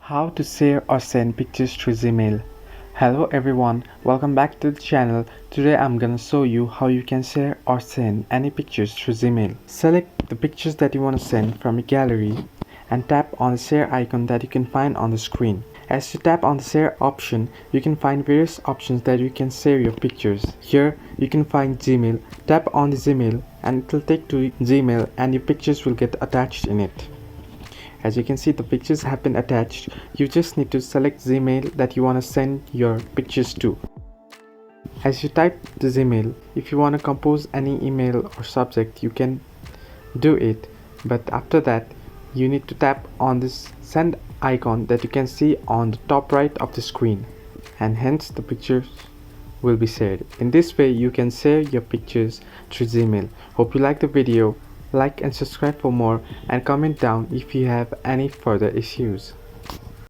How to share or send pictures through Gmail. Hello everyone, welcome back to the channel. Today I'm gonna show you how you can share or send any pictures through Gmail. Select the pictures that you want to send from your gallery and tap on the share icon that you can find on the screen. As you tap on the share option, you can find various options that you can share your pictures. Here you can find Gmail. Tap on the Gmail and it will take to Gmail and your pictures will get attached in it. As you can see, the pictures have been attached. You just need to select Gmail that you want to send your pictures to. As you type the Gmail, if you want to compose any email or subject, you can do it. But after that, you need to tap on this send icon that you can see on the top right of the screen. And hence the pictures will be shared. In this way, you can share your pictures through Gmail. Hope you like the video. Like and subscribe for more and comment down if you have any further issues.